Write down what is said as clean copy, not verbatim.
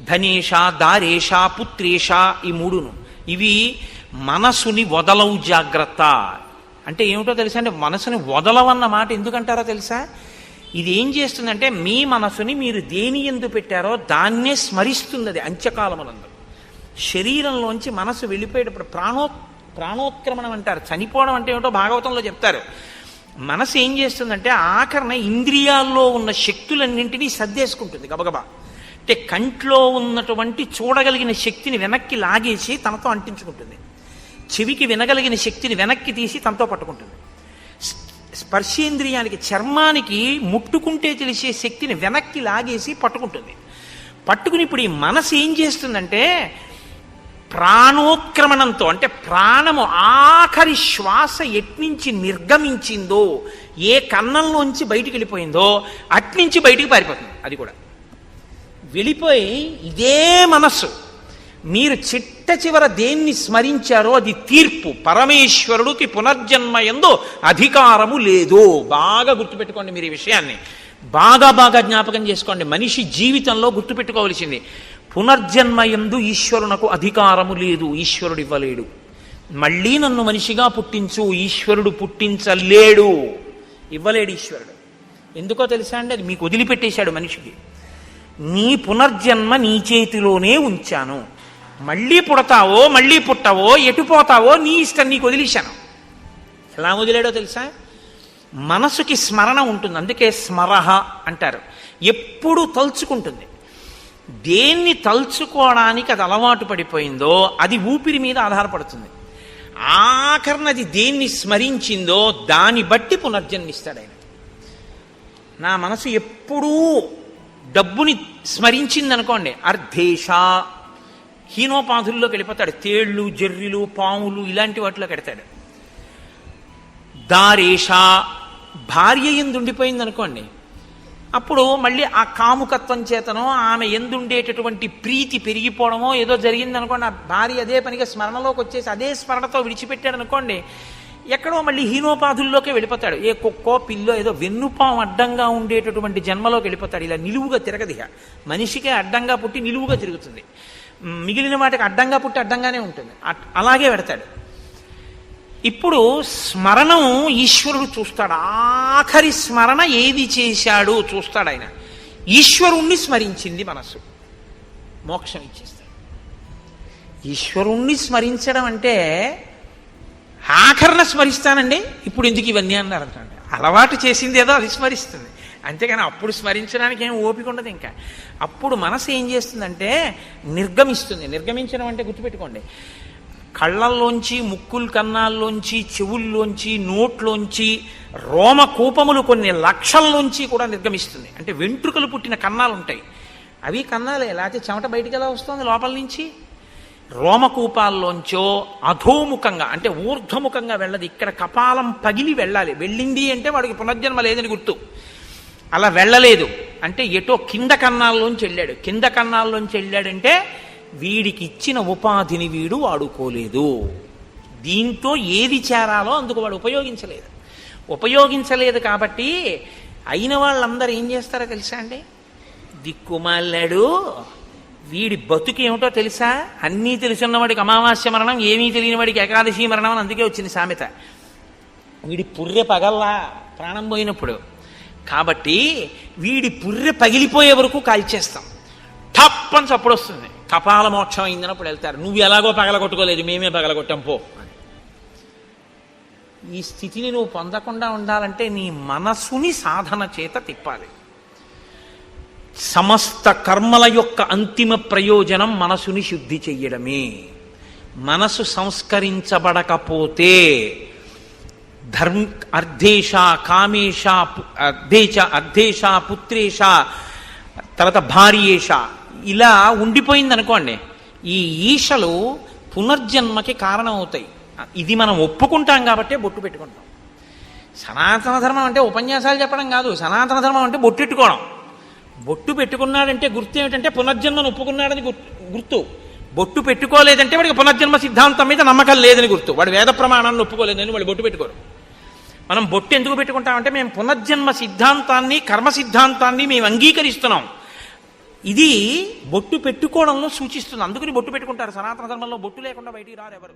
ధనేష, దారేష, పుత్రేష, ఈ మూడును. ఇవి మనసుని వదలవు జాగ్రత్త. అంటే ఏమిటో తెలుసా అండి, మనసుని వదలవన్న మాట ఎందుకంటారో తెలుసా? ఇది ఏం చేస్తుందంటే మీ మనసుని మీరు దేని ఎందు పెట్టారో దాన్నే స్మరిస్తుంది. అది అంత్యకాలమునందు శరీరంలోంచి మనసు వెళ్ళిపోయేటప్పుడు ప్రాణోత్క్రమణం అంటారు. చనిపోవడం అంటే ఏమిటో భాగవతంలో చెప్తారు. మనసు ఏం చేస్తుందంటే ఆఖరణ ఇంద్రియాల్లో ఉన్న శక్తులన్నింటినీ సర్దేసుకుంటుంది గబగబా. అంటే కంట్లో ఉన్నటువంటి చూడగలిగిన శక్తిని వెనక్కి లాగేసి తనతో అంటించుకుంటుంది. చెవికి వినగలిగిన శక్తిని వెనక్కి తీసి తనతో పట్టుకుంటుంది. స్పర్శేంద్రియానికి, చర్మానికి ముట్టుకుంటే తెలిసే శక్తిని వెనక్కి లాగేసి పట్టుకుంటుంది. పట్టుకుని ఇప్పుడు ఈ మనసు ఏం చేస్తుందంటే ప్రాణోత్క్రమణంతో, అంటే ప్రాణము ఆఖరి శ్వాస ఎట్నుంచి నిర్గమించిందో, ఏ కన్నంలోంచి బయటికి వెళ్ళిపోయిందో అట్నుంచి బయటికి పారిపోతుంది. అది కూడా వెళ్ళిపోయి ఇదే మనస్సు మీరు చిట్ట చివర దేన్ని స్మరించారో అది తీర్పు. పరమేశ్వరుడికి పునర్జన్మ యందు అధికారము లేదు. బాగా గుర్తుపెట్టుకోండి మీరు ఈ విషయాన్ని. బాగా జ్ఞాపకం చేసుకోండి. మనిషి జీవితంలో గుర్తుపెట్టుకోవలసింది పునర్జన్మ యందు ఈశ్వరునకు అధికారము లేదు. ఈశ్వరుడు ఇవ్వలేడు. మళ్ళీ నన్ను మనిషిగా పుట్టించు, ఈశ్వరుడు పుట్టించలేడు, ఇవ్వలేడు ఈశ్వరుడు. ఎందుకో తెలుసా అండి? అది మీకు వదిలిపెట్టేశాడు మనిషికి. నీ పునర్జన్మ నీ చేతిలోనే ఉంచాను. మళ్ళీ పుడతావో మళ్ళీ పుట్టవో ఎటు పోతావో నీ ఇష్టం, నీకు వదిలేశాను. ఎలా వదిలేడో తెలుసా? మనసుకి స్మరణ ఉంటుంది. అందుకే స్మరహ అంటారు. ఎప్పుడు తలుచుకుంటుంది. దేన్ని తలుచుకోవడానికి అది అలవాటు పడిపోయిందో అది ఊపిరి మీద ఆధారపడుతుంది. ఆఖరణ అది దేన్ని స్మరించిందో దాన్ని బట్టి పునర్జన్మిస్తాడు ఆయన. నా మనసు ఎప్పుడూ డబ్బుని స్మరించిందనుకోండి, అర్ధేష హీనోపాధుల్లోకి వెళ్ళిపోతాడు. తేళ్లు, జర్రిలు, పాములు ఇలాంటి వాటిలోకి వెడతాడు. దారేష భార్య ఎందుండిపోయింది అనుకోండి, అప్పుడు మళ్ళీ ఆ కాముకత్వం చేతనో ఆమె ఎందుండేటటువంటి ప్రీతి పెరిగిపోవడమో ఏదో జరిగింది అనుకోండి, ఆ భార్య అదే పనిగా స్మరణలోకి వచ్చేసి అదే స్మరణతో విడిచిపెట్టాడు అనుకోండి, ఎక్కడో మళ్ళీ హీనోపాధుల్లోకి వెళ్ళిపోతాడు. ఏ కుక్కో పిల్లో ఏదో వెన్నుపాము అడ్డంగా ఉండేటటువంటి జన్మలోకి వెళ్ళిపోతాడు. ఇలా నిలువుగా తిరగదిగా. మనిషికే అడ్డంగా పుట్టి నిలువుగా తిరుగుతుంది, మిగిలిన వాటికి అడ్డంగా పుట్టి అడ్డంగానే ఉంటుంది. అలాగే పెడతాడు. ఇప్పుడు స్మరణం ఈశ్వరుడు చూస్తాడు. ఆఖరి స్మరణ ఏది చేశాడు చూస్తాడు ఆయన. ఈశ్వరుణ్ణి స్మరించింది మనసు, మోక్షం ఇచ్చేస్తాడు. ఈశ్వరుణ్ణి స్మరించడం అంటే ఆఖరణ స్మరిస్తానండి, ఇప్పుడు ఎందుకు ఇవన్నీ అన్నారు అంటే అలవాటు చేసింది ఏదో అది స్మరిస్తుంది. అంతేగాని అప్పుడు స్మరించడానికి ఏం ఓపిక ఉండదు. ఇంకా అప్పుడు మనసు ఏం చేస్తుందంటే నిర్గమిస్తుంది. నిర్గమించడం అంటే గుర్తుపెట్టుకోండి, కళ్ళల్లోంచి, ముక్కుల కన్నాల్లోంచి, చెవుల్లోంచి, నోట్లోంచి, రోమకూపములు కొన్ని లక్షల్లోంచి కూడా నిర్గమిస్తుంది. అంటే వెంట్రుకలు పుట్టిన కన్నాలు ఉంటాయి, అవి కన్నాలే. లేకపోతే చెమట బయటికి ఎలా వస్తుంది లోపల నుంచి? రోమకూపాల్లోంచో అధోముఖంగా, అంటే ఊర్ధ్వముఖంగా వెళ్ళదు. ఇక్కడ కపాలం పగిలి వెళ్ళాలి. వెళ్ళింది అంటే వాడికి పునర్జన్మ లేదని గుర్తు. అలా వెళ్ళలేదు అంటే ఎటో కింద కన్నాల్లోంచి వెళ్ళాడు. కింద కన్నాల్లోంచి వెళ్ళాడంటే వీడికి ఇచ్చిన ఉపాధిని వీడు వాడుకోలేదు. దీంతో ఏది చేరాలో అందుకు వాడు ఉపయోగించలేదు కాబట్టి అయిన వాళ్ళందరూ ఏం చేస్తారో తెలుసా అండి? దిక్కుమాలాడు, వీడి బతుకు ఏమిటో తెలుసా? అన్నీ తెలుసున్నవాడికి అమావాస్య మరణం, ఏమీ తెలియని వాడికి ఏకాదశి మరణం అని అందుకే వచ్చింది సామెత. వీడి పుర్రె పగల్లా ప్రాణం పోయినప్పుడు. కాబట్టి వీడి పుర్రె పగిలిపోయే వరకు కాల్చేస్తాం. టప్పని చప్పుడు వస్తుంది. కపాల మోక్షం అయిందన్నప్పుడు వెళ్తారు. నువ్వు ఎలాగో పగలగొట్టుకోలేదు, మేమే పగలగొట్టాం పో. ఈ స్థితిని నువ్వు పొందకుండా ఉండాలంటే నీ మనసుని సాధన చేత తిప్పాలి. సమస్త కర్మల యొక్క అంతిమ ప్రయోజనం మనసుని శుద్ధి చెయ్యడమే. మనసు సంస్కరించబడకపోతే అర్ధేష, కామేష, అర్ధేష, పుత్రేష, తర్వాత భార్యేష ఇలా ఉండిపోయింది అనుకోండి, ఈ ఈశలు పునర్జన్మకి కారణం అవుతాయి. ఇది మనం ఒప్పుకుంటాం కాబట్టే బొట్టు పెట్టుకుంటాం. సనాతన ధర్మం అంటే ఉపన్యాసాలు చెప్పడం కాదు. సనాతన ధర్మం అంటే బొట్టెట్టుకోవడం. బొట్టు పెట్టుకున్నాడంటే గుర్తు ఏమిటంటే పునర్జన్మను ఒప్పుకున్నాడని గుర్తు. బొట్టు పెట్టుకోలేదంటే వాడికి పునర్జన్మ సిద్ధాంతం మీద నమ్మకం లేదని గుర్తు. వాడు వేద ప్రమాణాన్ని ఒప్పుకోలేదని వాడు బొట్టు పెట్టుకోరు. మనం బొట్టు ఎందుకు పెట్టుకుంటామంటే మేము పునర్జన్మ సిద్ధాంతాన్ని, కర్మ సిద్ధాంతాన్ని మేము అంగీకరిస్తున్నాం. ఇది బొట్టు పెట్టుకోవడంలో సూచిస్తుంది. అందుకని బొట్టు పెట్టుకుంటారు. సనాతన ధర్మంలో బొట్టు లేకుండా బయటికి రారు ఎవరు.